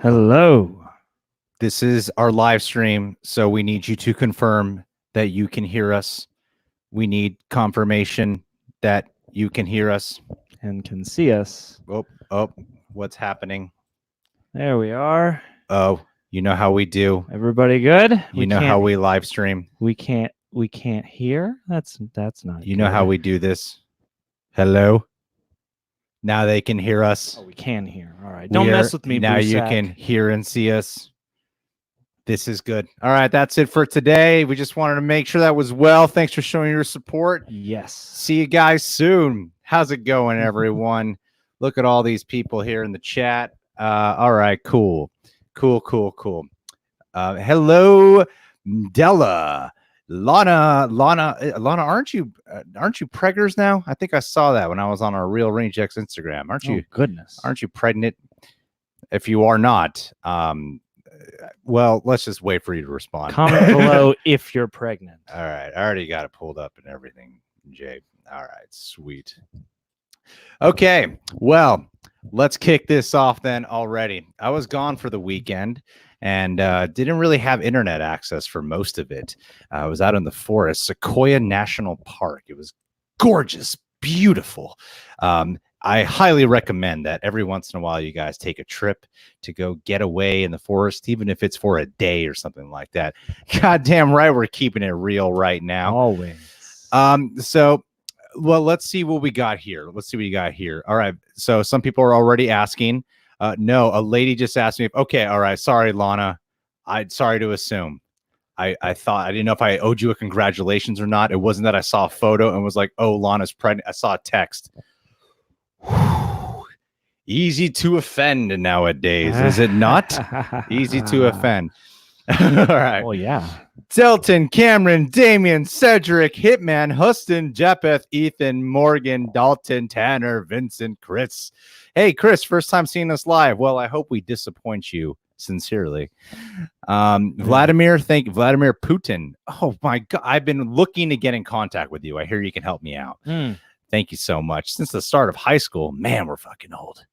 Hello. This is our live stream, so we need you to confirm that you can hear us. We need confirmation that you can hear us. And can see us. Oh, what's happening? There we are. Oh, you know how we do. Everybody good? You know how we live stream. We can't hear? That's not You know how we do this. Hello? Now they can hear us. Oh, we can hear. All right. Don't mess with me, Now Bruce you Sack. can hear and see us. This is good. All right, that's it for today. We just wanted to make sure that was well. Thanks for showing your support. Yes. See you guys soon. How's it going, everyone? Look at all these people here in the chat. All right, cool. Hello, Della. Lana, aren't you preggers now? I think I saw that when I was on our Real Range X Instagram. Aren't you? Oh, goodness. Aren't you pregnant? If you are not, well, let's just wait for you to respond. Comment below if you're pregnant. All right. I already got it pulled up and everything, Jay. All right. Sweet. Okay. Well, let's kick this off then already. I was gone for the weekend and didn't really have internet access for most of it. I was out in the forest, Sequoia National Park. It was gorgeous, beautiful. I highly recommend that every once in a while you guys take a trip to go get away in the forest, even if it's for a day or something like that. Goddamn right, we're keeping it real right now. Always. So, well, let's see what we got here. Let's see what you got here. All right. So some people are already asking. No, a lady just asked me. Okay. All right. Sorry, Lana. Sorry to assume. I didn't know if I owed you a congratulations or not. It wasn't that I saw a photo and was like, oh, Lana's pregnant. I saw a text. Easy to offend nowadays, is it not? Easy to offend. All right. Well, yeah. Delton, Cameron, Damian, Cedric, Hitman, Huston, Jeppeth, Ethan, Morgan, Dalton, Tanner, Vincent, Chris. Hey, Chris, first time seeing us live. Well, I hope we disappoint you sincerely. Vladimir Putin. Oh my God. I've been looking to get in contact with you. I hear you can help me out. Thank you so much. Since the start of high school, man, we're fucking old.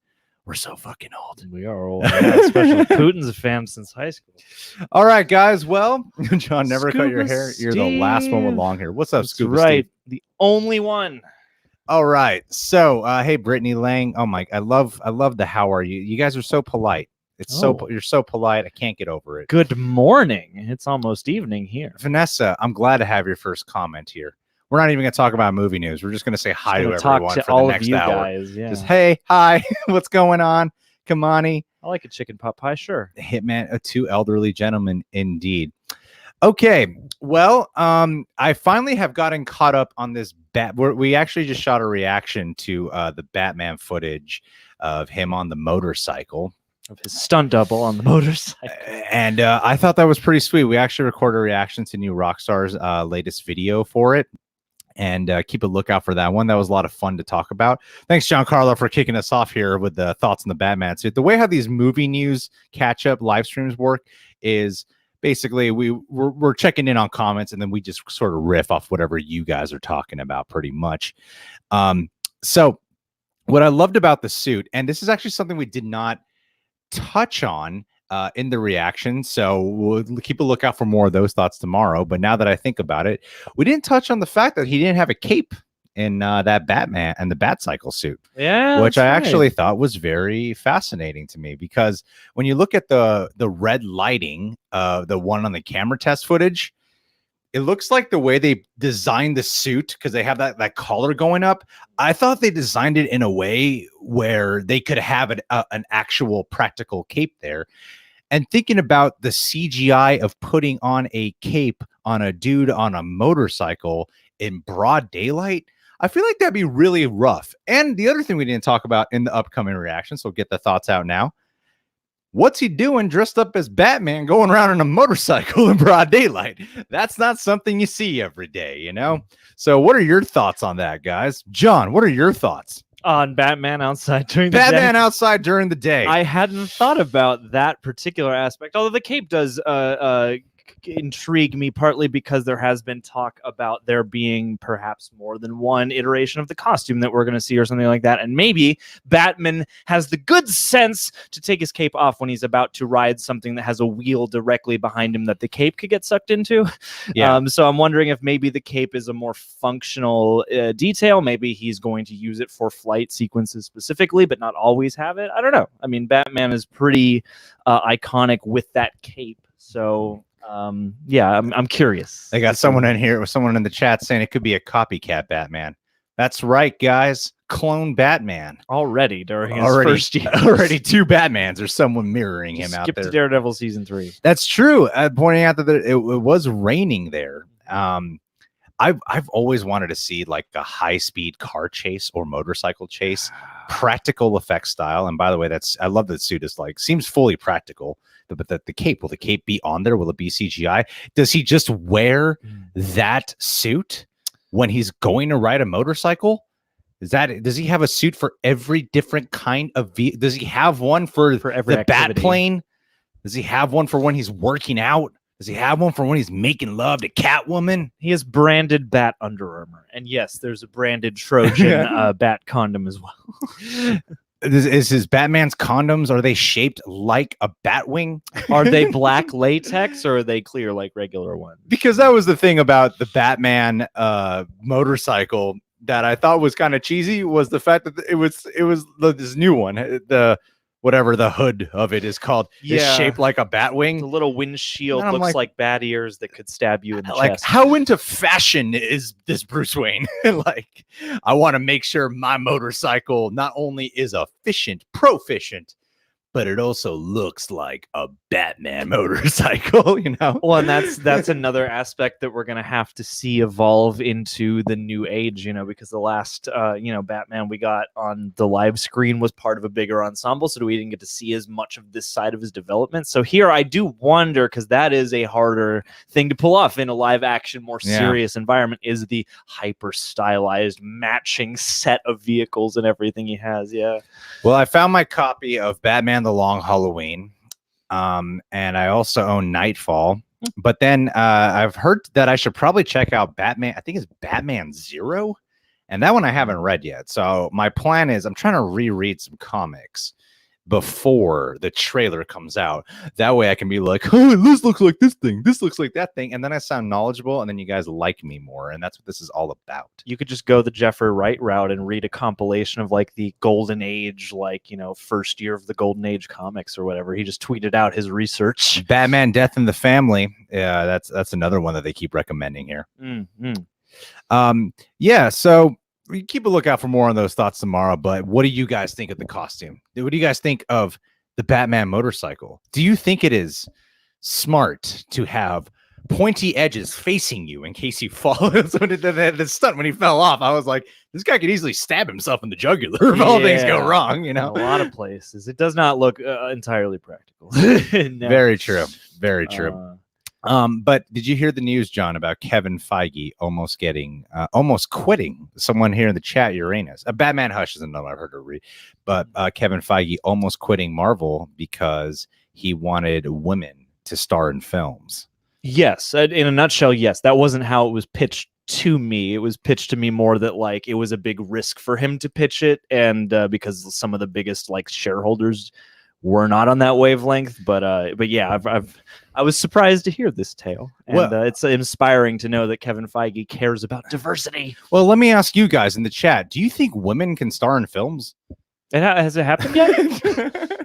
We're so fucking old. We are old. Yeah, especially Putin's a fan since high school. All right, guys. Well, John, never cut your hair. You're the last one with long hair. What's up, Scuba right. Steve? The only one. All right. So, hey, Brittany Lang. Oh my, I love the how are you? You guys are so polite. You're so polite. I can't get over it. Good morning. It's almost evening here. Vanessa, I'm glad to have your first comment here. We're not even going to talk about movie news. We're just going to say hi to everyone for the next hour. Guys, yeah. Just, hey, hi, what's going on? Kamani. I like a chicken pot pie, sure. Hitman, two elderly gentlemen, indeed. Okay, well, I finally have gotten caught up on this we actually just shot a reaction to the Batman footage of him on the motorcycle. Of his stunt double on the motorcycle. And I thought that was pretty sweet. We actually recorded a reaction to New Rockstar's latest video for it. And keep a lookout for that one. That was a lot of fun to talk about. Thanks, Giancarlo, for kicking us off here with the thoughts on the Batman suit. The way how these movie news catch-up live streams work is basically we're checking in on comments, and then we just sort of riff off whatever you guys are talking about pretty much. So what I loved about the suit, and this is actually something we did not touch on in the reaction, so we'll keep a lookout for more of those thoughts tomorrow. But now that I think about it, we didn't touch on the fact that he didn't have a cape in that Batman and the Batcycle suit, which I actually thought was very fascinating to me, because when you look at the red lighting, the one on the camera test footage, it looks like the way they designed the suit, because they have that collar going up. I thought they designed it in a way where they could have an actual practical cape there. And thinking about the CGI of putting on a cape on a dude on a motorcycle in broad daylight, I feel like that'd be really rough. And the other thing we didn't talk about in the upcoming reaction, so get the thoughts out now. What's he doing dressed up as Batman going around on a motorcycle in broad daylight? That's not something you see every day, you know? So what are your thoughts on that, guys? John, what are your thoughts? On Batman outside during the day? Batman outside during the day. I hadn't thought about that particular aspect, although the cape does intrigue me, partly because there has been talk about there being perhaps more than one iteration of the costume that we're going to see or something like that. And maybe Batman has the good sense to take his cape off when he's about to ride something that has a wheel directly behind him that the cape could get sucked into. Yeah. So I'm wondering if maybe the cape is a more functional detail. Maybe he's going to use it for flight sequences specifically, but not always have it. I don't know. I mean, Batman is pretty iconic with that cape. So yeah, I'm curious. They got someone in here, someone in the chat saying it could be a copycat Batman. That's right, guys. Clone Batman. Already during his first year. Already 2 Batmans or someone mirroring him out Skip there. to Daredevil season 3. That's true. Pointing out that it was raining there. I've always wanted to see like a high-speed car chase or motorcycle chase, practical effect style. And by the way, I love that suit is like seems fully practical. But the cape, will the cape be on there? Will it be CGI? Does he just wear that suit when he's going to ride a motorcycle? Does he have a suit for every different kind of vehicle? Does he have one for every the bat plane? Does he have one for when he's working out? Does he have one for when he's making love to Catwoman? He has branded Bat Under Armour. And yes, there's a branded Trojan Bat condom as well. Is his Batman's condoms, are they shaped like a bat wing? Are they black latex or are they clear like regular ones? Because that was the thing about the Batman motorcycle that I thought was kind of cheesy, was the fact that it was this new one, the whatever the hood of it is called, is shaped like a bat wing. The little windshield looks like bat ears that could stab you in the chest. How into fashion is this Bruce Wayne? Like, I want to make sure my motorcycle not only is proficient, but it also looks like a Batman motorcycle, you know? Well, and that's another aspect that we're going to have to see evolve into the new age, you know, because the last, Batman we got on the live screen was part of a bigger ensemble, so we didn't get to see as much of this side of his development. So here I do wonder, because that is a harder thing to pull off in a live action, more serious environment, is the hyper stylized matching set of vehicles and everything he has. Yeah. Well, I found my copy of Batman The Long Halloween, and I also own Nightfall. But then I've heard that I should probably check out Batman. I think it's Batman Zero, and that one I haven't read yet. So my plan is I'm trying to reread some comics before the trailer comes out. That way I can be like, oh, this looks like this thing, this looks like that thing, and then I sound knowledgeable, and then you guys like me more, and that's what this is all about. You could just go the Jeffrey Wright route and read a compilation of like the Golden Age, like, you know, first year of the Golden Age comics or whatever. He just tweeted out his research. Batman Death in the Family. Yeah, that's another one that they keep recommending here. So we keep a lookout for more on those thoughts tomorrow. But what do you guys think of the costume? What do you guys think of the Batman motorcycle? Do you think it is smart to have pointy edges facing you in case you fall? So the stunt when he fell off, I was like, this guy could easily stab himself in the jugular if all things go wrong. You know, in a lot of places it does not look entirely practical. No. Very true. Very true. But did you hear the news, John, about Kevin Feige almost quitting? Someone here in the chat, Uranus. Batman Hush isn't another I've heard her read, but Kevin Feige almost quitting Marvel because he wanted women to star in films. Yes, in a nutshell, yes. That wasn't how it was pitched to me. It was pitched to me more that like it was a big risk for him to pitch it, and because some of the biggest like shareholders were not on that wavelength. But yeah, I was surprised to hear this tale, and it's inspiring to know that Kevin Feige cares about diversity. Well, let me ask you guys in the chat: do you think women can star in films? Has it happened yet?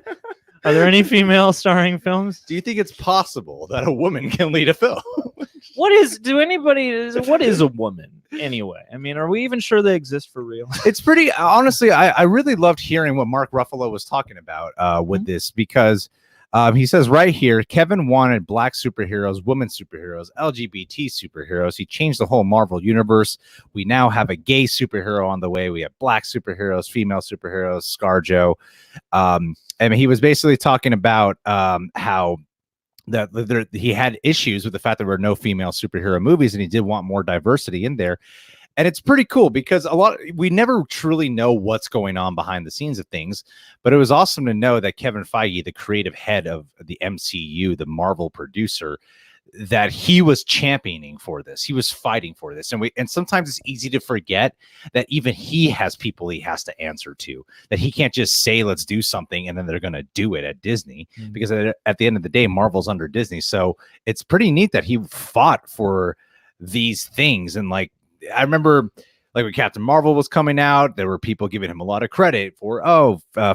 Are there any female starring films? Do you think it's possible that a woman can lead a film? What is a woman anyway? I mean, are we even sure they exist for real? It's pretty, honestly, I really loved hearing what Mark Ruffalo was talking about with this, because he says right here, Kevin wanted black superheroes, women superheroes, LGBT superheroes. He changed the whole Marvel universe. We now have a gay superhero on the way. We have black superheroes, female superheroes, ScarJo. And he was basically talking about how he had issues with the fact that there were no female superhero movies, and he did want more diversity in there. And it's pretty cool because we never truly know what's going on behind the scenes of things, but it was awesome to know that Kevin Feige, the creative head of the MCU, the Marvel producer, that he was championing for this. He was fighting for this. And sometimes it's easy to forget that even he has people he has to answer to, that he can't just say, let's do something, and then they're going to do it at Disney, because at the end of the day, Marvel's under Disney. So it's pretty neat that he fought for these things. And like, I remember like when Captain Marvel was coming out, there were people giving him a lot of credit for,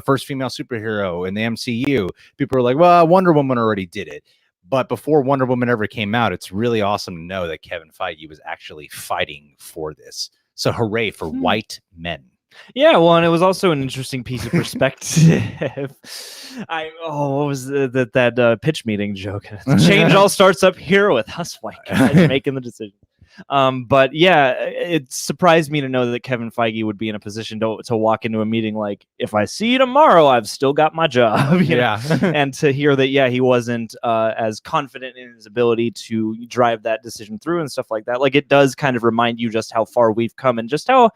first female superhero in the MCU. People were like, well, Wonder Woman already did it. But before Wonder Woman ever came out, it's really awesome to know that Kevin Feige was actually fighting for this. So hooray for white men. Yeah, well, and it was also an interesting piece of perspective. What was that pitch meeting joke? Change all starts up here with us white guys making the decision. But yeah, it surprised me to know that Kevin Feige would be in a position to walk into a meeting like, if I see you tomorrow, I've still got my job. Yeah. And to hear that, yeah, he wasn't as confident in his ability to drive that decision through and stuff like that. Like, it does kind of remind you just how far we've come and just how,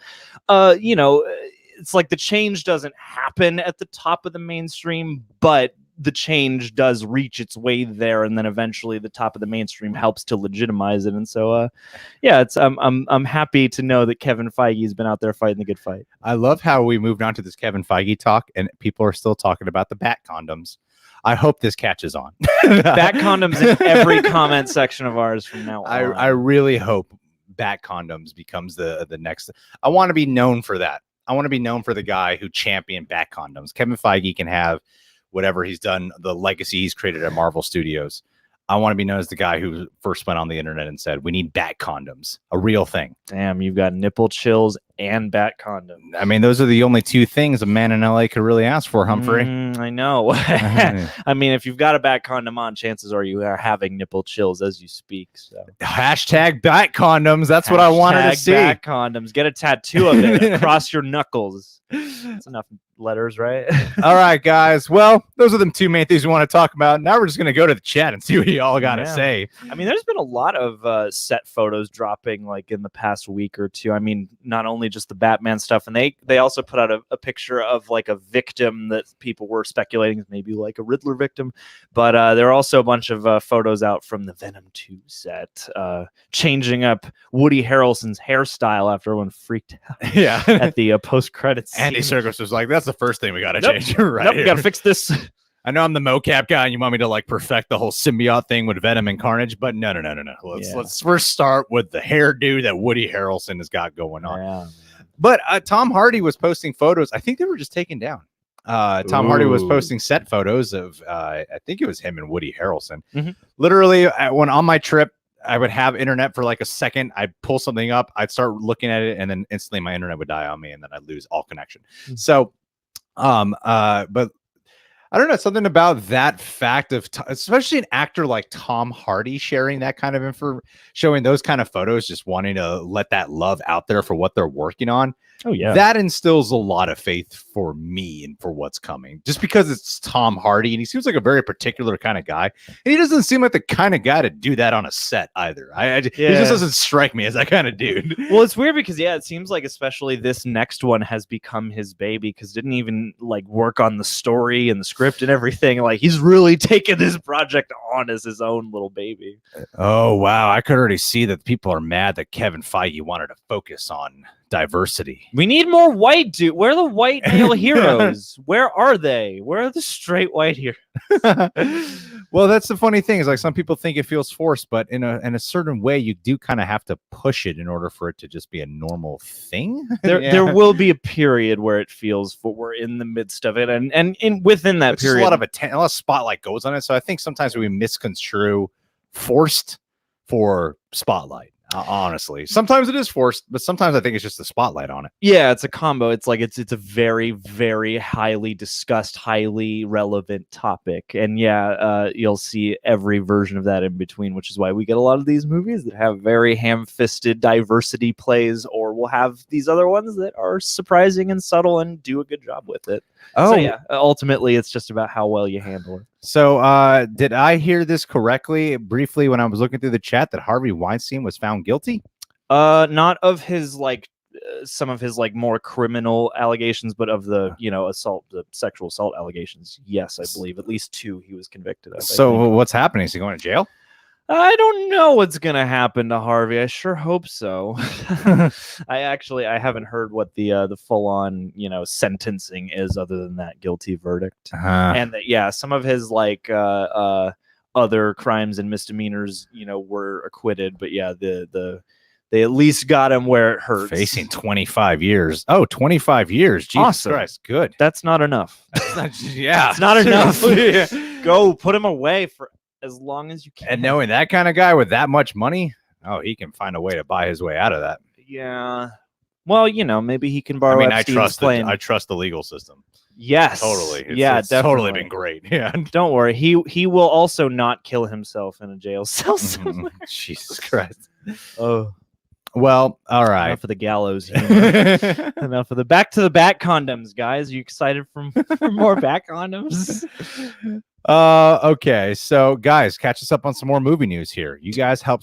it's like the change doesn't happen at the top of the mainstream, but the change does reach its way there, and then eventually the top of the mainstream helps to legitimize it. And so it's I'm happy to know that Kevin Feige's been out there fighting the good fight. I love how we moved on to this Kevin Feige talk and people are still talking about the bat condoms. I hope this catches on. Bat condoms in every comment section of ours from now on. I really hope bat condoms becomes the next. I want to be known for that. I want to be known for the guy who championed bat condoms. Kevin Feige can have whatever he's done, the legacy he's created at Marvel Studios. I want to be known as the guy who first went on the internet and said, we need bat condoms, a real thing. Damn, you've got nipple chills and bat condoms. I mean, those are the only two things a man in LA could really ask for, Humphrey. I know. I mean, if you've got a bat condom on, chances are you are having nipple chills as you speak. So Hashtag bat condoms. That's what I wanted to see. Bat condoms. Get a tattoo of it across your knuckles. That's enough letters, right? All right, guys. Well, those are the two main things we want to talk about. Now we're just going to go to the chat and see what you all got to say. I mean, there's been a lot of set photos dropping like in the past week or two. I mean, not only just the Batman stuff, and they also put out a picture of like a victim that people were speculating is maybe like a Riddler victim, but there are also a bunch of photos out from the Venom 2 set, changing up Woody Harrelson's hairstyle after everyone freaked out at the post-credits scene. Andy Serkis was like, that's the first thing we got to change. Right, we got to fix this. I know I'm the mocap guy and you want me to like perfect the whole symbiote thing with Venom and Carnage, but no. Let's first start with the hairdo that Woody Harrelson has got going on. Yeah. But Tom Hardy was posting photos. I think they were just taken down. Tom Hardy was posting set photos of, I think it was him and Woody Harrelson. Mm-hmm. Literally, when on my trip, I would have internet for like a second. I'd pull something up. I'd start looking at it, and then instantly my internet would die on me, and then I'd lose all connection. Mm-hmm. So, but I don't know, something about that fact of, especially an actor like Tom Hardy sharing that kind of info, showing those kind of photos, just wanting to let that love out there for what they're working on. Oh yeah, that instills a lot of faith for me and for what's coming. Just because it's Tom Hardy and he seems like a very particular kind of guy, and he doesn't seem like the kind of guy to do that on a set either. He just doesn't strike me as that kind of dude. Well, it's weird because it seems like especially this next one has become his baby because didn't even like work on the story and the script and everything. Like he's really taken this project on as his own little baby. Oh wow, I could already see that people are mad that Kevin Feige wanted to focus on diversity. We need more white dude. Where are the white male heroes? Where are they? Where are the straight white heroes? Well, that's the funny thing is like some people think it feels forced, but in a certain way, you do kind of have to push it in order for it to just be a normal thing. There will be a period where it feels, but we're in the midst of it, and within that period, a lot of spotlight goes on it. So I think sometimes we misconstrue forced for spotlight. Honestly, sometimes it is forced, but sometimes I think it's just the spotlight on it. Yeah, it's a combo. It's like it's a very, very highly discussed, highly relevant topic, and you'll see every version of that in between, which is why we get a lot of these movies that have very ham-fisted diversity plays, or we'll have these other ones that are surprising and subtle and do a good job with it. So ultimately, it's just about how well you handle it. So, did I hear this correctly briefly when I was looking through the chat that Harvey Weinstein was found guilty? Not of his some of his more criminal allegations, but of the the sexual assault allegations. Yes, I believe at least 2 he was convicted of. So what's happening? Is he going to jail? I don't know what's gonna happen to Harvey. I sure hope so. I haven't heard what the full on sentencing is, other than that guilty verdict, and that some of his other crimes and misdemeanors were acquitted, but they at least got him where it hurts. Facing 25 years. Oh, 25 years. Jesus Awesome. Christ. Good. That's not enough. Yeah. It's not enough. Go put him away for as long as you can. And knowing that kind of guy with that much money, he can find a way to buy his way out of that. Yeah. Well, maybe he can borrow. I trust the legal system. Yes. Totally. It's totally been great. Yeah. Don't worry. He will also not kill himself in a jail cell somewhere. Jesus Christ. Oh. Well, all right. Enough of the gallows humor. Enough of the back to the back condoms, guys. Are you excited for more back condoms? Okay, so guys, catch us up on some more movie news here. You guys help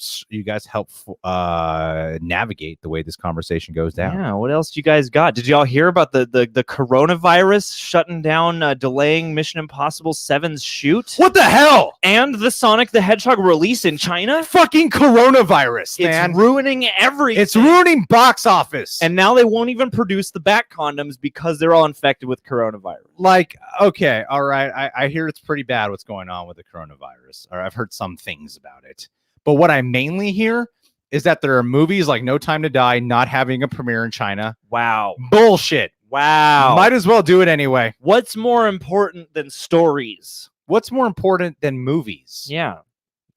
navigate the way this conversation goes down. Yeah, what else do you guys got? Did y'all hear about the coronavirus shutting down, delaying Mission Impossible 7's shoot? What the hell? And the Sonic the Hedgehog release in China? Fucking coronavirus, man. It's ruining everything. It's ruining box office. And now they won't even produce the back condoms because they're all infected with coronavirus. Like, okay, all right. I hear it's pretty bad what's going on with the coronavirus, or I've heard some things about it. But what I mainly hear is that there are movies like No Time to Die not having a premiere in China. Wow. Bullshit. Wow. Might as well do it anyway. What's more important than stories? What's more important than movies? Yeah.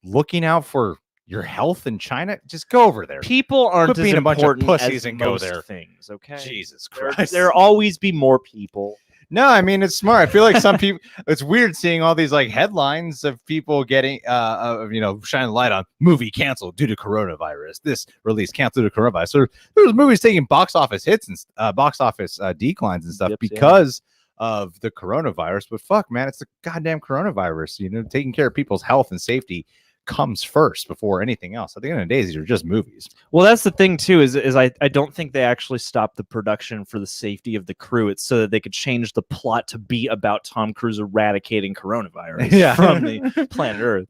Looking out for your health in China? Just go over there. People aren't being as a bunch of important pussies as and go most there. Things, okay? Jesus Christ. There'll always be more people. No, I mean, it's smart. I feel like some people, it's weird seeing all these like headlines of people getting, shining light on movie canceled due to coronavirus. This release canceled due to coronavirus. So there's movies taking box office hits and box office declines and stuff because of the coronavirus. But fuck, man, it's the goddamn coronavirus. Taking care of people's health and safety comes first before anything else. At the end of the day, these are just movies. Well, that's the thing too, is I don't think they actually stopped the production for the safety of the crew. It's so that they could change the plot to be about Tom Cruise eradicating coronavirus from the planet Earth,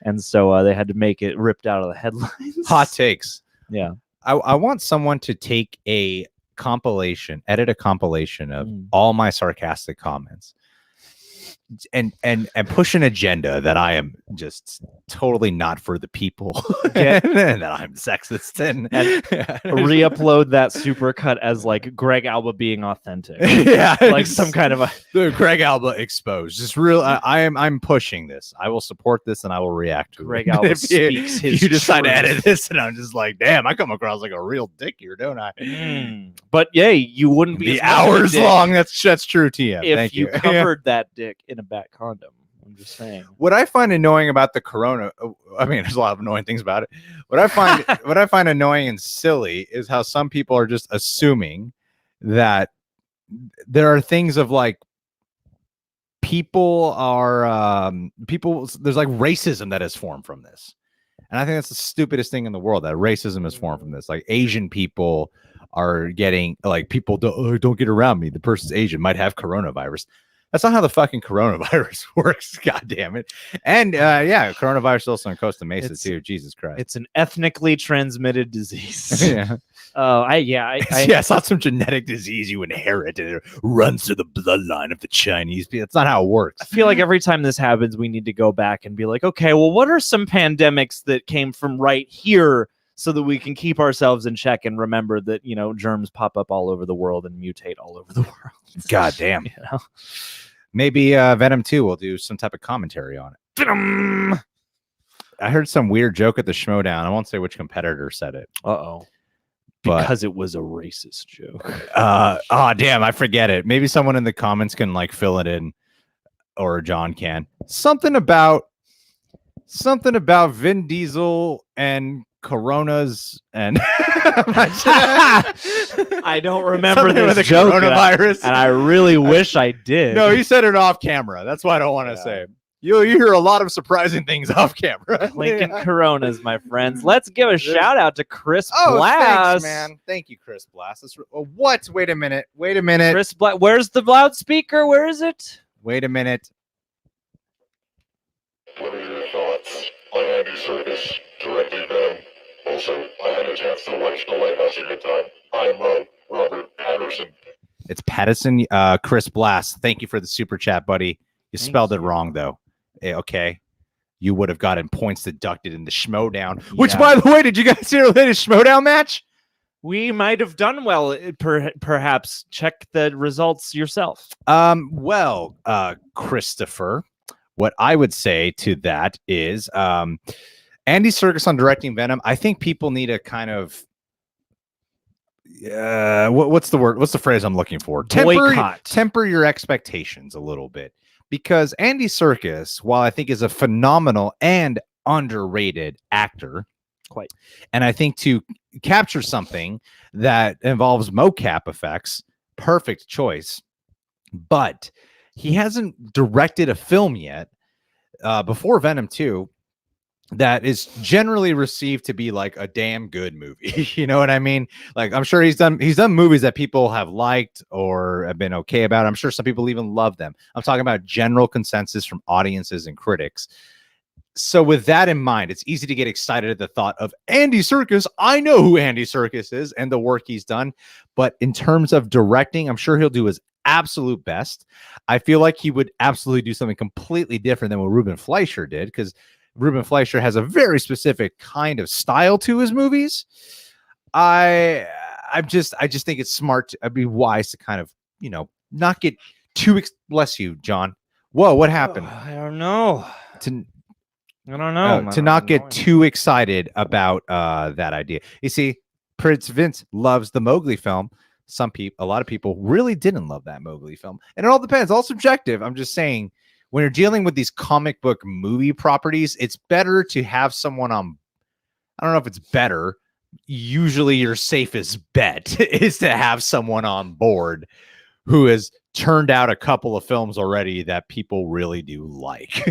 and so they had to make it ripped out of the headlines. Hot takes. Yeah. I want someone to take edit a compilation of all my sarcastic comments and push an agenda that I am just totally not for the people, and that I'm sexist, and re-upload that supercut as like Greg Alba being authentic, like some kind of the Greg Alba exposed. Just real. I'm pushing this. I will support this, and I will react to Greg Alba speaks his. You decide to edit this, and I'm just like, damn, I come across like a real dick here, don't I? But you wouldn't be hours long. That's true, TM. If Thank you covered that dick in a back condom. I'm just saying. What I find annoying about the corona, I mean, there's a lot of annoying things about it. What I find annoying and silly is how some people are just assuming that there are things of like there's like racism that is formed from this. And I think that's the stupidest thing in the world, that racism is formed from this. Like Asian people are getting, like, people don't get around me. The person's Asian, might have coronavirus. That's not how the fucking coronavirus works. God damn it. And coronavirus also in Costa Mesa too. Jesus Christ. It's an ethnically transmitted disease. Yeah. It's not some genetic disease you inherit and it runs through the bloodline of the Chinese people. That's not how it works. I feel like every time this happens, we need to go back and be like, okay, well, what are some pandemics that came from right here, so that we can keep ourselves in check and remember that, germs pop up all over the world and mutate all over the world. God damn. Maybe Venom 2 will do some type of commentary on it. Venom! I heard some weird joke at the Schmodown. I won't say which competitor said it. Uh-oh. Because it was a racist joke. Damn, I forget it. Maybe someone in the comments can like fill it in, or John can. Something about Vin Diesel and Coronas and I don't remember this joke, coronavirus, and I really wish I did. No, he said it off camera. That's why I don't want to say it. You hear a lot of surprising things off camera. Lincoln Coronas, my friends. Let's give a shout out to Chris Blast. Thanks, man. Thank you, Chris Blast. What? Wait a minute. Chris Blast. Where's the loudspeaker? Where is it? Wait a minute. What are your thoughts? I'm Andy Serkis, directing Venom. Also, I had a chance to watch The Lighthouse a good time. I'm Robert Patterson. It's Patterson. Chris Blast, thank you for the super chat, buddy. You spelled it wrong, though. Okay. You would have gotten points deducted in the Schmodown. Which, by the way, did you guys see our latest Schmodown match? We might have done well. Perhaps check the results yourself. Well, Christopher, what I would say to that is Andy Serkis on directing Venom. I think people need a kind of what's the word? What's the phrase I'm looking for? Temper your expectations a little bit, because Andy Serkis, while I think is a phenomenal and underrated actor, and I think to capture something that involves mocap effects, perfect choice. But he hasn't directed a film yet before Venom 2 that is generally received to be like a damn good movie. You know what I mean? Like, I'm sure he's done movies that people have liked or have been okay about. I'm sure some people even love them. I'm talking about general consensus from audiences and critics. So with that in mind, it's easy to get excited at the thought of Andy Serkis. I know who Andy Serkis is and the work he's done. But in terms of directing, I'm sure he'll do his absolute best. I feel like he would absolutely do something completely different than what Ruben Fleischer did, because Ruben Fleischer has a very specific kind of style to his movies. I just think it's smart. I'd be wise to kind of, not get too bless you, John. Whoa, what happened? I don't know. I don't know. To not get too excited about that idea. You see, Prince Vince loves the Mowgli film. A lot of people really didn't love that Mowgli film. And it all depends, all subjective. I'm just saying, when you're dealing with these comic book movie properties, it's better to have someone on. I don't know if it's better. Usually your safest bet is to have someone on board who has turned out a couple of films already that people really do like,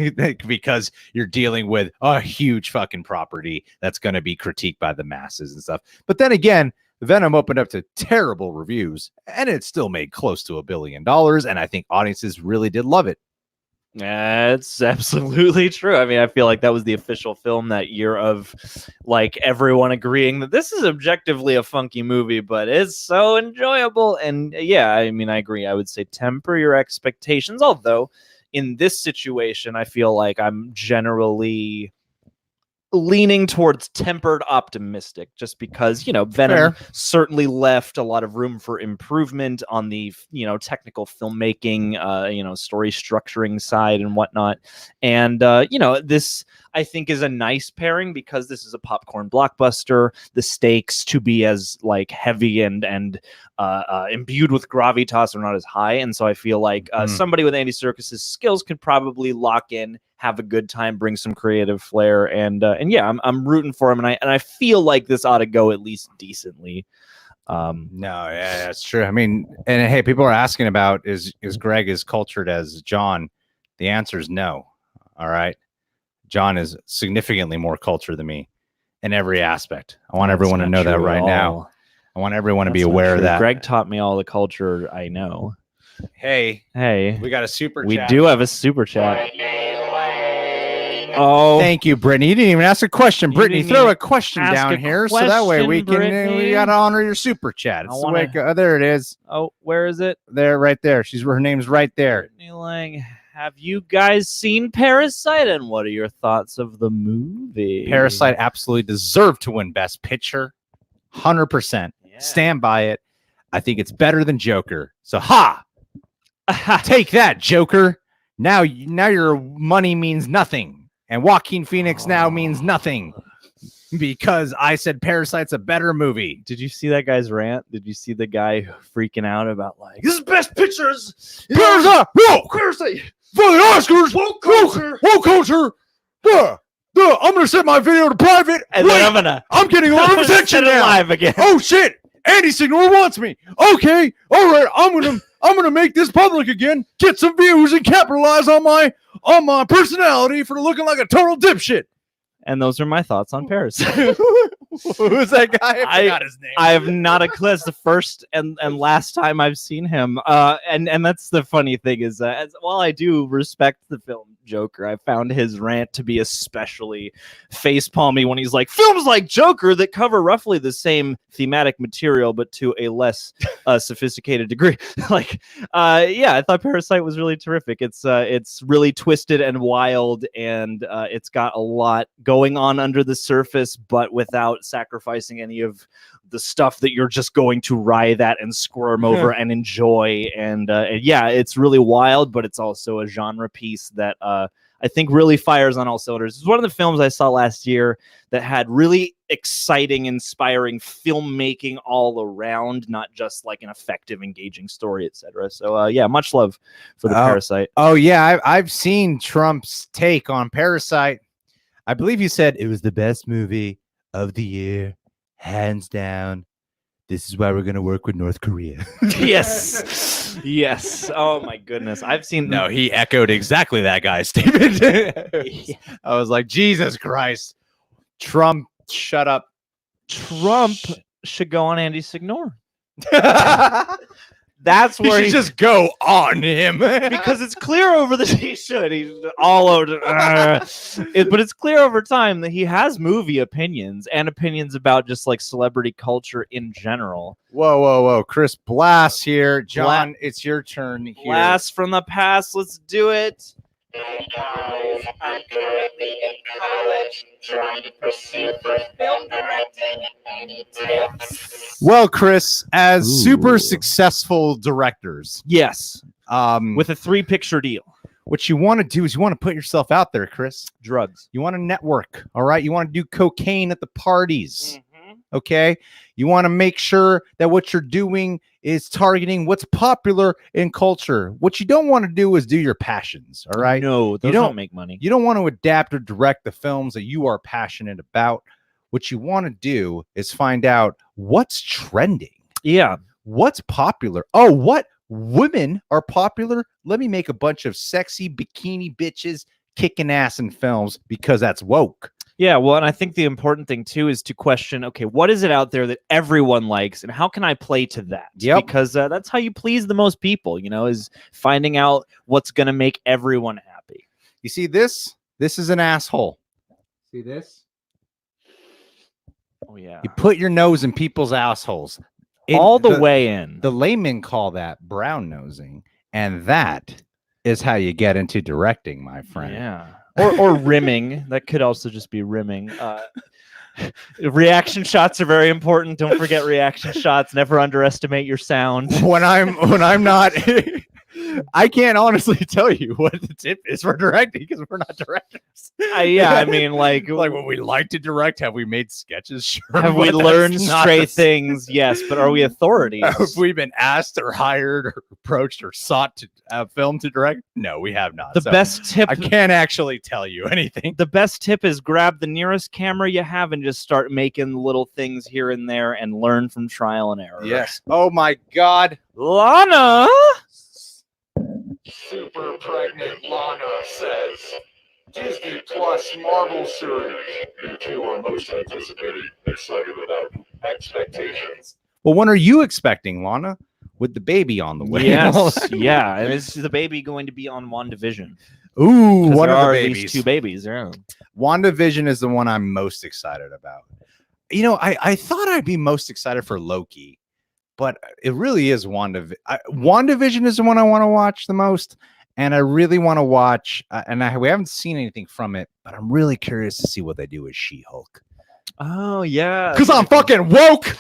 because you're dealing with a huge fucking property that's going to be critiqued by the masses and stuff. But then again, Venom opened up to terrible reviews and it still made close to $1 billion. And I think audiences really did love it. That's absolutely true. I mean, I feel like that was the official film that year of like everyone agreeing that this is objectively a funky movie, but it's so enjoyable. And yeah, I mean, I agree. I would say temper your expectations. Although in this situation, I feel like I'm generally leaning towards tempered optimistic, just because, Venom certainly left a lot of room for improvement on the, technical filmmaking, story structuring side and whatnot. And, this I think is a nice pairing because this is a popcorn blockbuster. The stakes to be as like heavy and imbued with gravitas are not as high. And so I feel like somebody with Andy Serkis's skills could probably lock in, have a good time, bring some creative flair, and yeah, I'm rooting for him, and I feel like this ought to go at least decently. No, yeah, that's true. I mean, and hey, people are asking about is Greg as cultured as John? The answer is no. All right, John is significantly more cultured than me in every aspect. I want everyone to know that right now. I want everyone to be aware of that. Greg taught me all the culture I know. Hey, we got a super chat. We do have a super chat. Oh, thank you, Brittany. You didn't even ask a question. Brittany, throw a question down here so that way we gotta honor your super chat. It's the way it goes. There it is. Oh, where is it? There, right there. Her name's right there. Brittany Lang, have you guys seen Parasite, and what are your thoughts of the movie? Parasite absolutely deserved to win Best Picture. 100%. Yeah. Stand by it. I think it's better than Joker. So take that, Joker. Now your money means nothing. And Joaquin Phoenix now means nothing because I said Parasite's a better movie. Did you see that guy's rant? Did you see the guy freaking out about like, this is Best Pictures? Parasite! Whoa! Parasite! For the Oscars! Woke culture! Woke culture! I'm going to set my video to private. And then I'm getting a lot of attention now. Live again. Oh, shit! Andy Signor wants me. Okay. All right. I'm gonna make this public again, get some views, and capitalize on my personality for looking like a total dipshit. And those are my thoughts on Parasite. Who's that guy? I forgot his name. I have not a clue. It's the first and last time I've seen him. And that's the funny thing is, while I do respect the film Joker, I found his rant to be especially facepalmy when he's like, films like Joker that cover roughly the same thematic material but to a less sophisticated degree. Yeah, I thought Parasite was really terrific. It's really twisted and wild, and it's got a lot going on under the surface, but without sacrificing any of the stuff that you're just going to writhe at and squirm over and enjoy. And yeah, it's really wild, but it's also a genre piece that I think really fires on all cylinders. It's one of the films I saw last year that had really exciting, inspiring filmmaking all around, not just like an effective, engaging story, etc. So yeah, much love for the Parasite. Oh yeah, I've seen Trump's take on Parasite. I believe he said it was the best movie of the year, hands down. This is why we're going to work with North Korea. Yes. Yes. Oh, my goodness. I've seen... No, he echoed exactly that guy's statement. Yeah. I was like, Jesus Christ. Trump, shut up. Trump should go on Andy Signore. That's He where should he just go on him. because it's clear over the he should he's all over but it's clear over time that he has movie opinions and opinions about just like celebrity culture in general. Whoa. Chris Blass here. John, it's your turn here. Blast from the past, let's do it. Hey guys, I'm currently in college trying to pursue for film directing. Any tips? Well, Chris, as Ooh. super successful directors, Yes, with with a 3-picture deal. what you want to do is you want to put yourself out there, Chris. Drugs. You want to network, all right? You want to do cocaine at the parties, Mm-hmm. okay? You want to make sure that what you're doing is targeting what's popular in culture. What you don't want to do is do your passions, all right? No, those don't- don't make money. You don't want to adapt or direct the films that you are passionate about. What you want to do is find out what's trending, Yeah. what's popular. Oh, what women are popular? Let me make a bunch of sexy bikini bitches kicking ass in films because that's woke. Yeah, well, and I think the important thing too is to question, okay, what is it out there that everyone likes, and how can I play to that? Yep. Because that's how you please the most people, is finding out what's going to make everyone happy. You see this? This is an asshole. See this? Oh yeah, You put your nose in people's assholes. all the way in. The laymen call that brown nosing, and that is how you get into directing, my friend. Yeah, or rimming. That could also just be rimming. Reaction shots are very important. Don't forget reaction shots. Never underestimate your sound. When I'm not, I can't honestly tell you what the tip is for directing because we're not directors. Yeah, I mean, like when we like to direct, have we made sketches? Sure. have we but that's learned not stray the- things? Yes, but are we authorities? Have we been asked or hired or approached or sought to film to direct? No, we have not. The So best tip. I can't actually tell you anything. The best tip is grab the nearest camera you have and just start making little things here and there and learn from trial and error. Yes. Oh my God. Lana. Super pregnant Lana says, Disney Plus Marvel series. You two are most anticipated, excited about expectations. Well, when are you expecting, Lana? With the baby on the way. Yes. Yeah. And is the baby going to be on WandaVision? Ooh, 'Cause one there of the are babies. at least 2 babies. Yeah. WandaVision is the one I'm most excited about. I thought I'd be most excited for Loki, but it really is WandaVision is the one I want to watch the most, and I really want to watch. We haven't seen anything from it, but I'm really curious to see what they do with She-Hulk. Oh yeah. Because I'm fucking woke.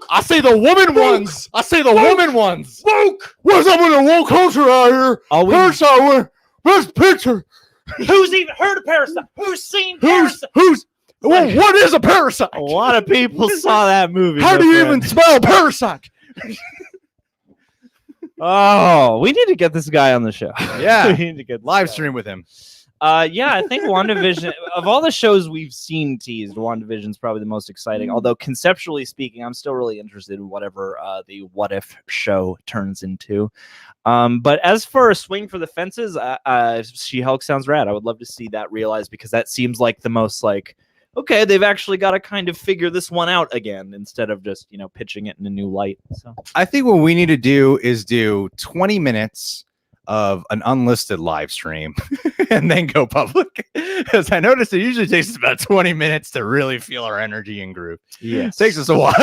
I say the woman ones. I say the woman ones. Woke. What's up with the woke culture out here? All we- Parasite, best picture. Who's even heard of Parasite? Who's seen Parasite? What is a parasite? A lot of people saw that movie. How my do you friend. even spell parasite? Oh, we need to get this guy on the show. Yeah. We need to get this Live guy. stream with him. Yeah, I think WandaVision, of all the shows we've seen teased, WandaVision's probably the most exciting. Although conceptually speaking, I'm still really interested in whatever the What If show turns into. But as for a swing for the fences, She-Hulk sounds rad. I would love to see that realized because that seems like the most like okay, they've actually got to kind of figure this one out again instead of just, pitching it in a new light. So I think what we need to do is do 20 minutes of an unlisted live stream and then go public. Because I noticed it usually takes us about 20 minutes to really feel our energy and groove. yes. Takes us a while,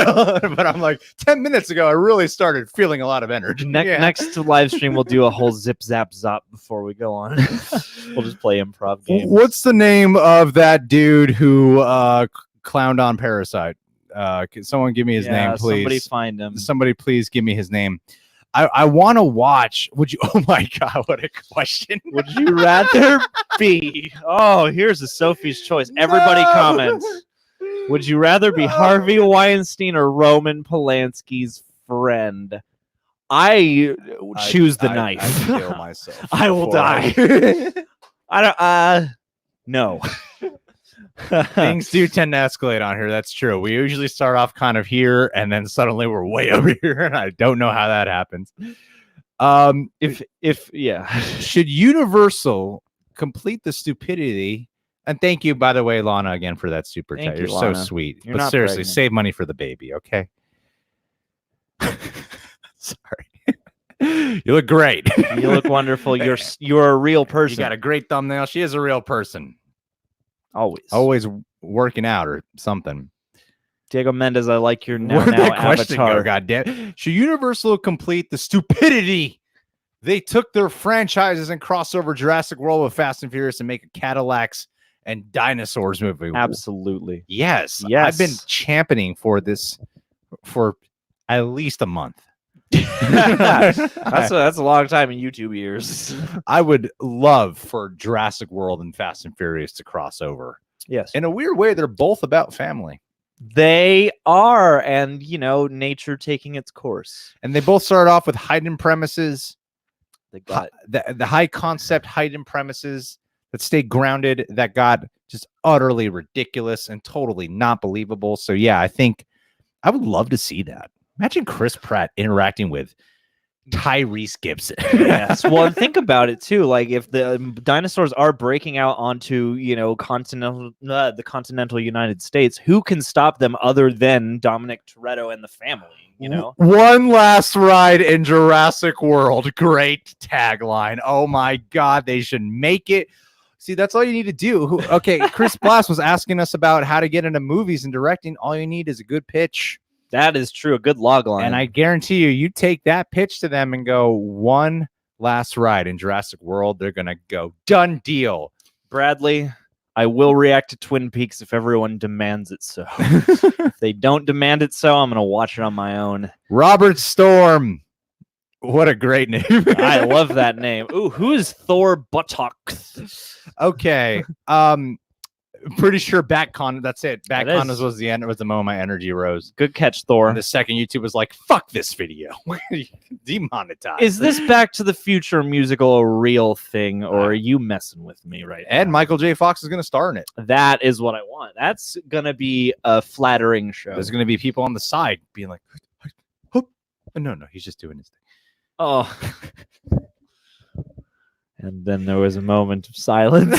but I'm like 10 minutes ago, I really started feeling a lot of energy. Next to live stream, we'll do a whole zip zap zop before we go on. We'll just play improv games. What's the name of that dude who clowned on Parasite? Can someone give me his name, please? Somebody find him. Somebody please give me his name. I want to watch. Would you? Oh my god, what a question! Would you rather be? Oh, here's a Sophie's choice. Everybody comments. Would you rather be Harvey Weinstein or Roman Polanski's friend? I choose the knife. I kill myself. I will die. I don't. No. Things do tend to escalate on here. That's true. We usually start off kind of here, and then suddenly we're way over here, and I don't know how that happens. Should Universal complete the stupidity? And thank you, by the way, Lana, again for that super chat. You're so sweet. You're but seriously, pregnant. save money for the baby, okay? Sorry. You look great. You look wonderful. You're a real person. You got a great thumbnail. She is a real person. Always working out or something. Diego Mendes, I like your Where'd now that question go? avatar. Goddamn. Should Universal complete the stupidity? They took their franchises and cross over Jurassic World with Fast and Furious and make a Cadillacs and dinosaurs movie. Absolutely. Yes. Yes. I've been championing for this for at least a month. that's a long time in YouTube years. I would love for Jurassic World and Fast and Furious to cross over. Yes. In a weird way, they're both about family. They are, and nature taking its course. And they both started off with hidden premises. They got The high concept hidden premises that stay grounded, that got just utterly ridiculous and totally not believable. So yeah, I think I would love to see that. Imagine Chris Pratt interacting with Tyrese Gibson. yes. Well, and think about it too. Like if the dinosaurs are breaking out onto, the continental United States, who can stop them other than Dominic Toretto and the family? One last ride in Jurassic World. Great tagline. Oh my God, they should make it. See, that's all you need to do. Okay, Chris Blass was asking us about how to get into movies and directing. All you need is a good pitch. That is true. A good log line. And I guarantee you take that pitch to them and go, one last ride in Jurassic World. They're going to go, done deal. Bradley, I will react to Twin Peaks if everyone demands it so. If they don't demand it so, I'm going to watch it on my own. Robert Storm. What a great name. I love that name. Ooh, who is Thor Buttocks? Okay. Pretty sure Batcon. That's it. Batcon was the end. It was the moment my energy rose. Good catch, Thor. And the second YouTube was like, "Fuck this video, demonetized." Is this Back to the Future musical a real thing, or are you messing with me right now? And Michael J. Fox is going to star in it. That is what I want. That's gonna be a flattering show. There's going to be people on the side being like, "No, he's just doing his thing." Oh. And then there was a moment of silence.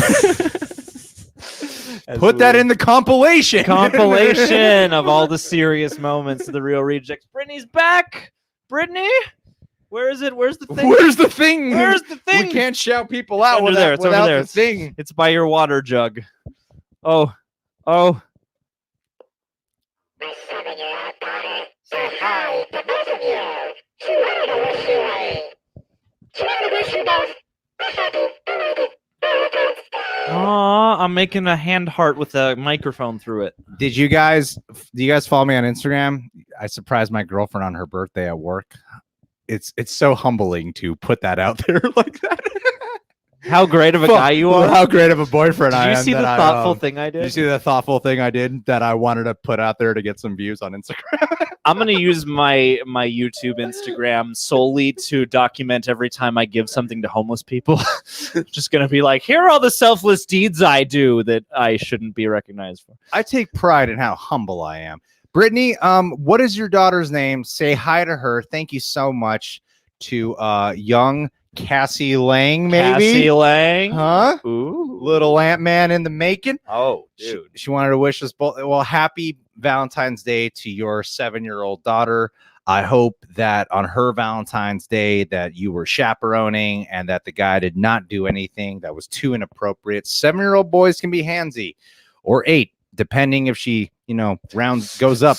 Put that in the compilation. Compilation of all the serious moments of the Real Rejects. Brittany's back. Brittany, where is it? Where's the thing? Where's the thing? Where's the thing? We can't shout people out It's without over there. the thing. It's by your water jug. Oh. We're summing you out, Bonnie. Say hi to both of you. Toronto wish you a... Toronto wish you both a happy belated Valentine's Day. Aw, I'm making a hand heart with a microphone through it. Do you guys follow me on Instagram? I surprised my girlfriend on her birthday at work. It's so humbling to put that out there like that. How great of a guy you are. How great of a boyfriend I am. Did you see the thoughtful thing I did? Did you see the thoughtful thing I did that I wanted to put out there to get some views on Instagram? I'm going to use my YouTube Instagram solely to document every time I give something to homeless people. Just going to be like, here are all the selfless deeds I do that I shouldn't be recognized for. I take pride in how humble I am. Brittany, what is your daughter's name? Say hi to her. Thank you so much to young Cassie Lang, maybe. Cassie Lang. Huh? Ooh. Little Ant-Man in the making. Oh, She, dude. she wanted to wish us both well, happy Valentine's Day to your 7-year-old daughter. I hope that on her Valentine's Day that you were chaperoning and that the guy did not do anything that was too inappropriate. 7-year-old boys can be handsy, or 8, depending if she, goes up.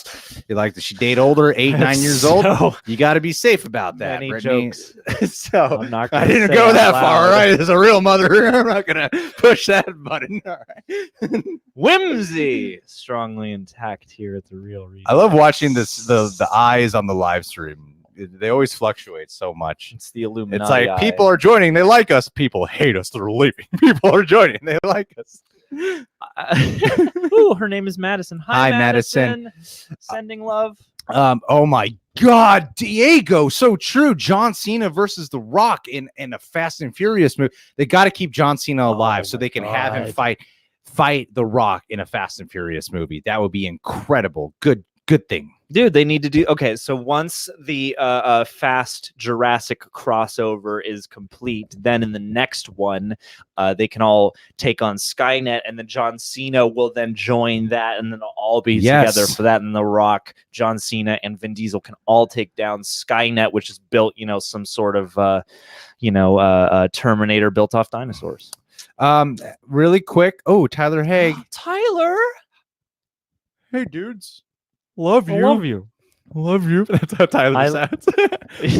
You like, does she date older, 8, 9 years old? So You got to be safe about that. many Brittany. jokes. So I'm not I gonna didn't say go out that far. loud. All right, as a real mother, I'm not gonna push that button. All right. Whimsy strongly intact here at the Real Read. I love watching the eyes on the live stream. They always fluctuate so much. It's the Illuminati. It's like eye. people are joining, they like us. People hate us, they're leaving. People are joining, they like us. Ooh, her name is Madison. Hi, Madison. Sending love. Oh my God, Diego, so true. John Cena versus The Rock in a Fast and Furious movie. They got to keep John Cena alive so my they can have him God. fight The Rock in a Fast and Furious movie. That would be incredible. Good thing. Dude, they need to do okay. So once the Fast Jurassic crossover is complete, then in the next one, they can all take on Skynet, and then John Cena will then join that, and then they'll all be together for that. And The Rock, John Cena, and Vin Diesel can all take down Skynet, which is built, some sort of, Terminator built off dinosaurs. Really quick. Oh, Tyler Haig. Tyler, Hey, dudes. Love I love you. Love you. That's how Tyler sounds.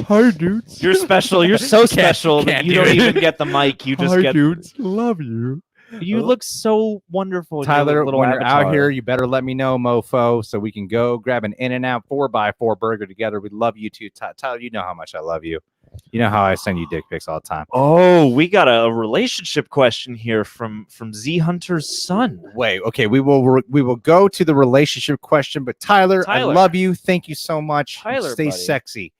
Hi, dudes. you're special. You're so special that can't you do don't it. even get the mic. You just get. dudes. Love you. You look so wonderful. in your Tyler, little when you're out avatar. here, you better let me know, mofo, so we can go grab an In-N-Out 4x4 burger together. We love you too. Tyler, you know how much I love you. You know how I send you dick pics all the time. Oh, we got a relationship question here from Z Hunter's son. Wait, okay, we will go to the relationship question, but Tyler, I Tyler. love you. Thank you so much. Tyler, Stay buddy. sexy.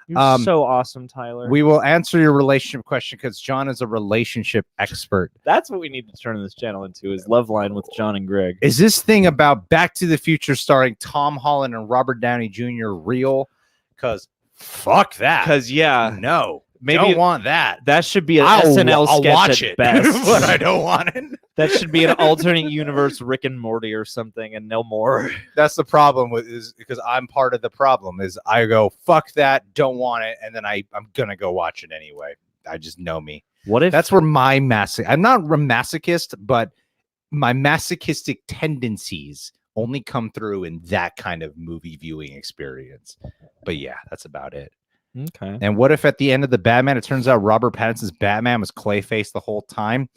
You're so awesome, Tyler. We will answer your relationship question because John is a relationship expert. That's what we need to turn this channel into is Love Line with John and Greg. Is this thing about Back to the Future starring Tom Holland and Robert Downey Jr. real? Because fuck that. Because No, maybe don't want that. that should be an I'll SNL sketch watch at it, best. but I don't want it. That should be an alternate universe Rick and Morty or something, and no more. That's the problem with is because I'm part of the problem. Is I go fuck that, don't want it, and then I'm gonna go watch it anyway. I just know me. What if That's where my I'm not a masochist, but my masochistic tendencies only come through in that kind of movie viewing experience. But yeah, that's about it. Okay. And what if at the end of the Batman, it turns out Robert Pattinson's Batman was Clayface the whole time?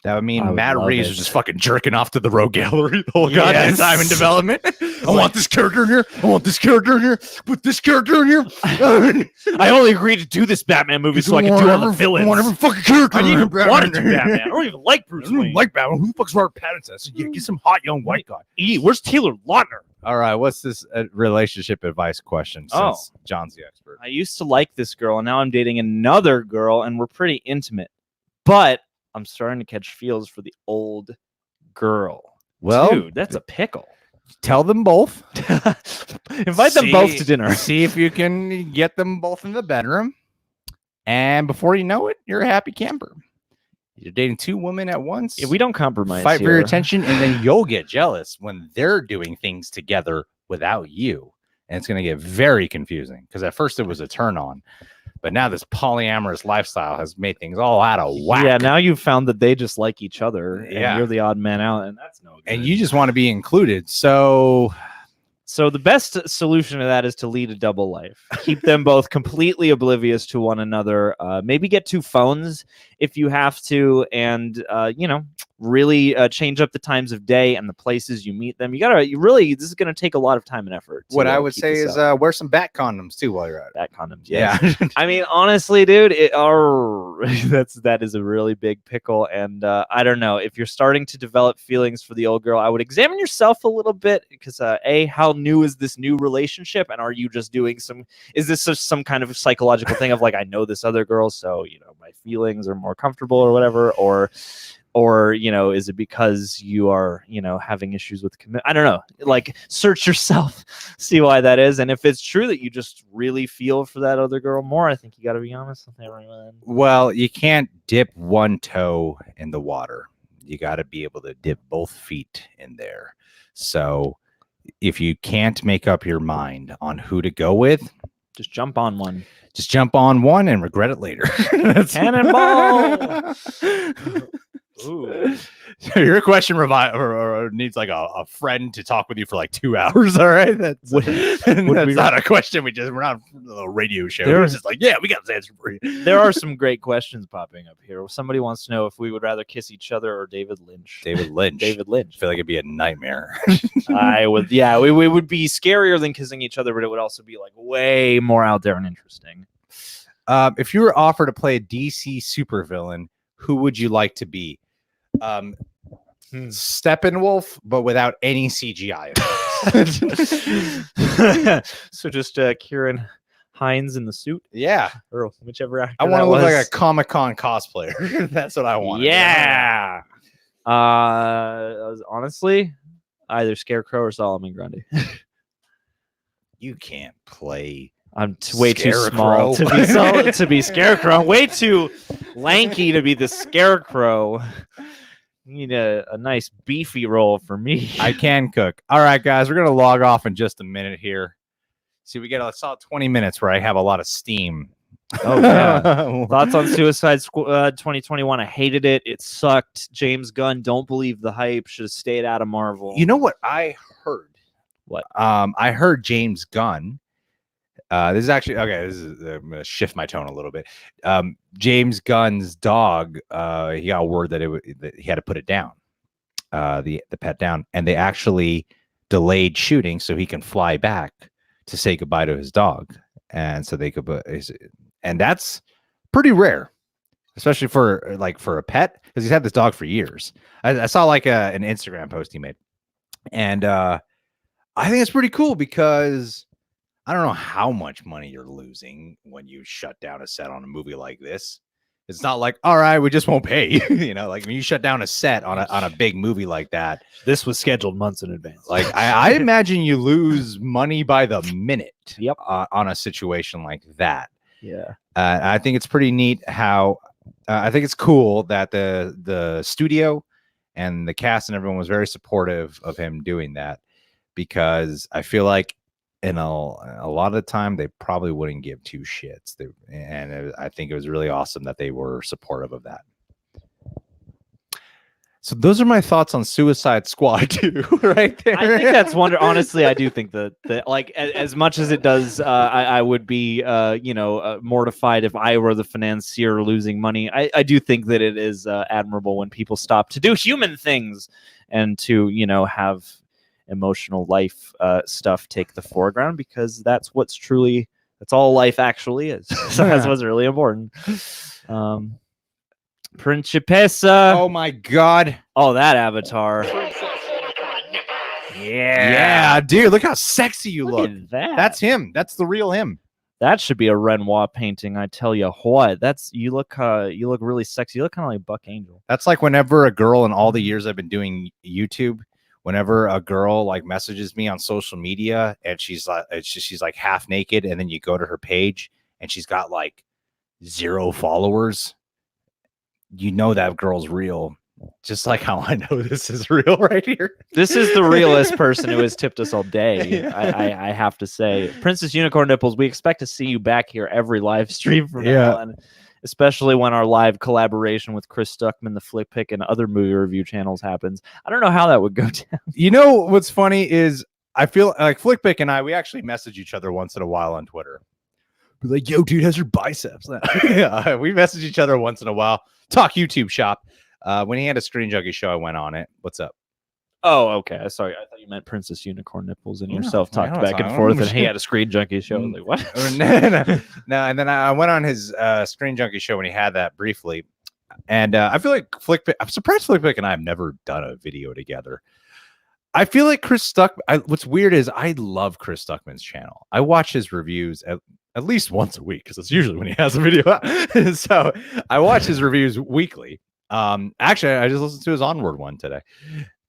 That would mean I would Matt love Reeves it. was just fucking jerking off to the rogue gallery the whole goddamn Yes. time in development. I want this character in here. I want this character in here. Put this character in here. I only agreed to do this Batman movie so I can do all the villains. I want every fucking character. I didn't in even here. want to do Batman. I don't even like I Bruce don't even Wayne. like Batman. Who the fuck's Robert Pattinson? I said, yeah, get some hot young white guy. Where's Taylor Lautner? All right, what's this relationship advice question? Oh. Since John's the expert. I used to like this girl, and now I'm dating another girl, and we're pretty intimate. But I'm starting to catch feels for the old girl. Well, Dude, that's a pickle. tell them both. Invite them both to dinner. See if you can get them both in the bedroom. And before you know it, you're a happy camper. You're dating 2 women at once. Yeah, we don't compromise. Fight for your here. attention, and then you'll get jealous when they're doing things together without you. And it's going to get very confusing because at first it was a turn on. But now this polyamorous lifestyle has made things all out of whack. Yeah, now you've found that they just like each other. Yeah. And you're the odd man out, and that's no good. And you just want to be included. So So the best solution to that is to lead a double life. Keep them both completely oblivious to one another. Maybe get 2 phones if you have to, and really change up the times of day and the places you meet them. This is going to take a lot of time and effort. what to, I would keep say this is up. wear some bat condoms too while you're at it. Bat condoms. Yeah. I mean, honestly, dude, that is a really big pickle. And I don't know, if you're starting to develop feelings for the old girl, I would examine yourself a little bit because how new is this new relationship, and are you just doing is this just some kind of psychological thing of like, I know this other girl, so my feelings are more comfortable or whatever, or or is it because you are having issues with commit? I don't know. Like, search yourself, see why that is, and if it's true that you just really feel for that other girl more, I think you got to be honest with everyone. Well, you can't dip one toe in the water. You got to be able to dip both feet in there. So if you can't make up your mind on who to go with, Just jump on one. just jump on one and regret it later. Cannonball. Ooh. So your question or needs like a friend to talk with you for like 2 hours. All right, that's not a question. We're not a radio show. It's just like, yeah, we got this answer for you. There are some great questions popping up here. Somebody wants to know if we would rather kiss each other or David Lynch. David Lynch. David Lynch. I feel like it'd be a nightmare. I would. Yeah, we would be scarier than kissing each other, but it would also be like way more out there and interesting. If you were offered to play a DC supervillain, who would you like to be? Steppenwolf, but without any CGI. So just Kieran Hines in the suit, Yeah, or whichever actor. I want to that look was. like a Comic-Con cosplayer. That's what I want. Yeah. Honestly, either Scarecrow or Solomon Grundy. You can't play. I'm way too small to be Scarecrow. I'm way too lanky to be the Scarecrow. Need a nice beefy role for me. I can cook. All right, guys, we're gonna log off in just a minute here. See, we get a solid 20 minutes where I have a lot of steam. Oh yeah. Thoughts on Suicide Squad 2021? I hated it. It sucked. James Gunn, don't believe the hype. Should have stayed out of Marvel. You know what I heard? What? I heard James Gunn. This is actually okay. I'm gonna shift my tone a little bit. James Gunn's dog. He got word that that he had to put it down, the pet down, and they actually delayed shooting so he can fly back to say goodbye to his dog, and so they could. And that's pretty rare, especially for a pet, because he's had this dog for years. I saw like an Instagram post he made, and I think it's pretty cool because I don't know how much money you're losing when you shut down a set on a movie like this. It's not like, all right, we just won't pay. Like when you shut down a set on a big movie like that. This was scheduled months in advance. Like I imagine you lose money by the minute. Yep. On a situation like that. Yeah. I think it's pretty neat how I think it's cool that the studio and the cast and everyone was very supportive of him doing that, because I feel like in a lot of the time they probably wouldn't give two shits. I think it was really awesome that they were supportive of that. So those are my thoughts on Suicide Squad 2 right there. I think that's wonderful. Honestly, I do think that like as much as it does, I would be mortified if I were the financier losing money. I do think that it is admirable when people stop to do human things and to have emotional life stuff take the foreground, because that's all life actually is. So that's what's really important. Principessa. Oh my god. Oh, that avatar. Yeah, dude, look how sexy you look. At that. That's him. That's the real him. That should be a Renoir painting, I tell you what. You look really sexy. You look kind of like Buck Angel. That's like whenever a girl, in all the years I've been doing YouTube, whenever a girl like messages me on social media and she's like half naked, and then you go to her page and she's got like 0 followers, that girl's real. Just like how I know this is real right here. This is the realest person who has tipped us all day. I have to say, Princess Unicorn Nipples, we expect to see you back here every live stream from now on, especially when our live collaboration with Chris Stuckman, the Flick Pick, and other movie review channels happens. I don't know how that would go down. You know what's funny is I feel like Flick Pick and we actually message each other once in a while on Twitter. We're like, yo, dude, how's your biceps? Yeah, we message each other once in a while. Talk YouTube shop. When he had a Screen Junkie show, I went on it. What's up? Oh, okay. Sorry, I thought you meant Princess Unicorn Nipples, and yourself talked back and forth, and he had a Screen Junkie show. I was like, what? No, and then I went on his Screen Junkie show when he had that briefly, and I feel like I'm surprised Flickpick and I have never done a video together. I feel like Chris Stuckman. What's weird is I love Chris Stuckman's channel. I watch his reviews at least once a week, because it's usually when he has a video out. So I watch his reviews weekly. Actually, I just listened to his Onward one today,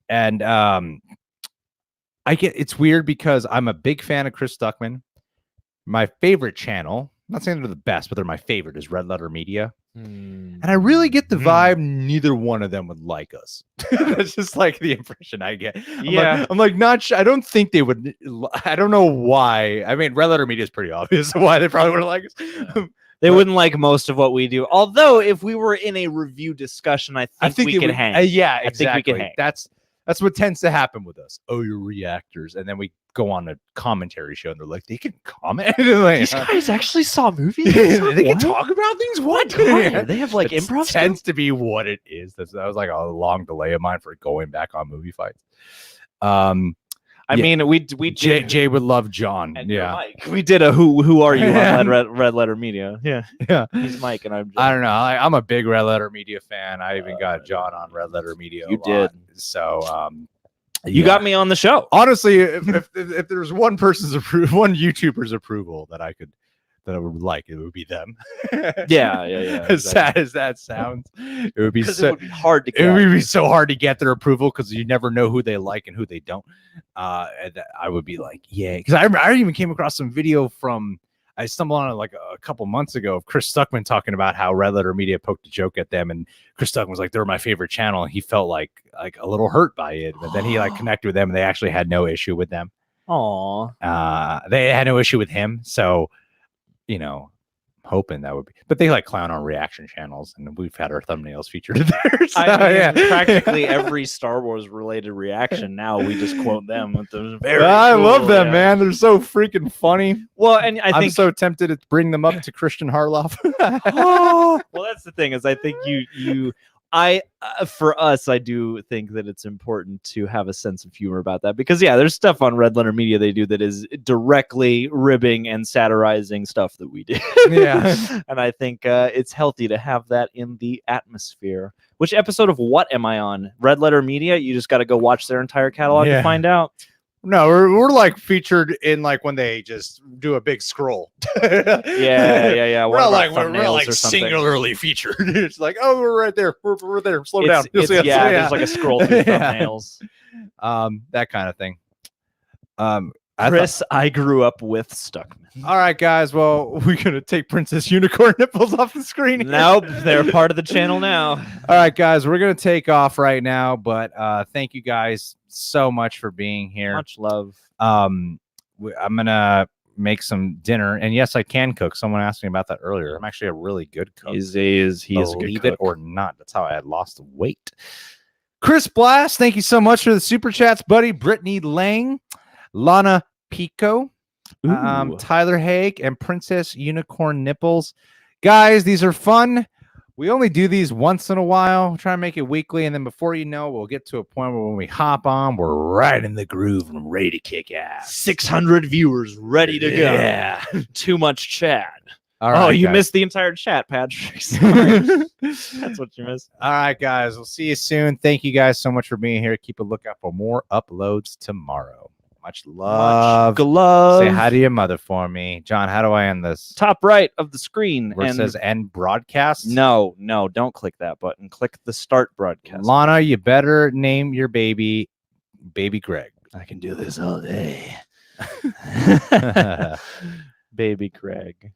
and it's weird because I'm a big fan of Chris Stuckman. My favorite channel, I'm not saying they're the best, but they're my favorite, is Red Letter Media. And I really get the vibe neither one of them would like us. That's just like the impression I get. I'm like not sure. I don't think they would. I don't know why. I mean, Red Letter Media is pretty obvious why they probably wouldn't like us. Yeah. They wouldn't like most of what we do. Although, if we were in a review discussion, I think we could hang. Yeah, exactly. I think we could hang. That's what tends to happen with us. Oh, you're reactors, and then we go on a commentary show, and they're like, they can comment. Like, these guys actually saw movies. They can talk about things. What? They have like it improv. Tends to be what it is. That was like a long delay of mine for going back on movie fights. I mean, we Jay would love John. And yeah, Mike. We did a who are you on Red Letter Media. Yeah. He's Mike and I'm John. I don't know. I'm a big Red Letter Media fan. I even got John on Red Letter Media. You did. So you got me on the show. Honestly, if there's one YouTuber's approval that I would like, it would be them. Yeah. As sad as that sounds, it would be it would be hard to get. It would be so hard to get their approval because you never know who they like and who they don't. And I would be like, yeah, because I even came across some video I stumbled on it like a couple months ago of Chris Stuckman talking about how Red Letter Media poked a joke at them, and Chris Stuckman was like, they're my favorite channel, and he felt like a little hurt by it, but then he connected with them, and they actually had no issue with them. They had no issue with him, so hoping that would be, but they clown on reaction channels, and we've had our thumbnails featured there. So, practically every Star Wars related reaction now we just quote them with the I love them, man. They're so freaking funny. Well, and I'm so tempted to bring them up to Christian Harloff. Well, that's the thing, is I think for us, I do think that it's important to have a sense of humor about that, because there's stuff on Red Letter Media they do that is directly ribbing and satirizing stuff that we do. Yeah. And I think it's healthy to have that in the atmosphere. Which episode of What Am I on? Red Letter Media? You just got to go watch their entire catalog to find out. No, we're featured in when they just do a big scroll. Yeah. We're singularly featured. It's like, oh, we're right there. We're there. Slow down. There's like a scroll through thumbnails. That kind of thing. Chris, I grew up with Stuckman. All right, guys. Well, we're gonna take Princess Unicorn nipples off the screen. Nope, they're part of the channel now. All right, guys, we're gonna take off right now, but thank you guys so much for being here. Much love. I'm gonna make some dinner, and yes, I can cook. Someone asked me about that earlier. I'm actually a really good cook. He is a good cook. Believe it or not, that's how I had lost weight. Chris Blast, thank you so much for the super chats, buddy. Brittany Lang, Lana Pico, Tyler Haig, and Princess Unicorn Nipples. Guys, these are fun. We only do these once in a while. Try to make it weekly, and then before you know, we'll get to a point where when we hop on, we're right in the groove and ready to kick ass. 600 viewers ready to go. Yeah. Too much chat. All right, you guys. missed the entire chat, Patrick. Sorry. That's what you missed. All right, guys. We'll see you soon. Thank you guys so much for being here. Keep a lookout for more uploads tomorrow. Much love. Much glove. Say hi to your mother for me. John, how do I end this? Top right of the screen. Where it says end broadcast? No, don't click that button. Click the start broadcast. Lana, you better name your baby Greg. I can do this all day. Baby Greg.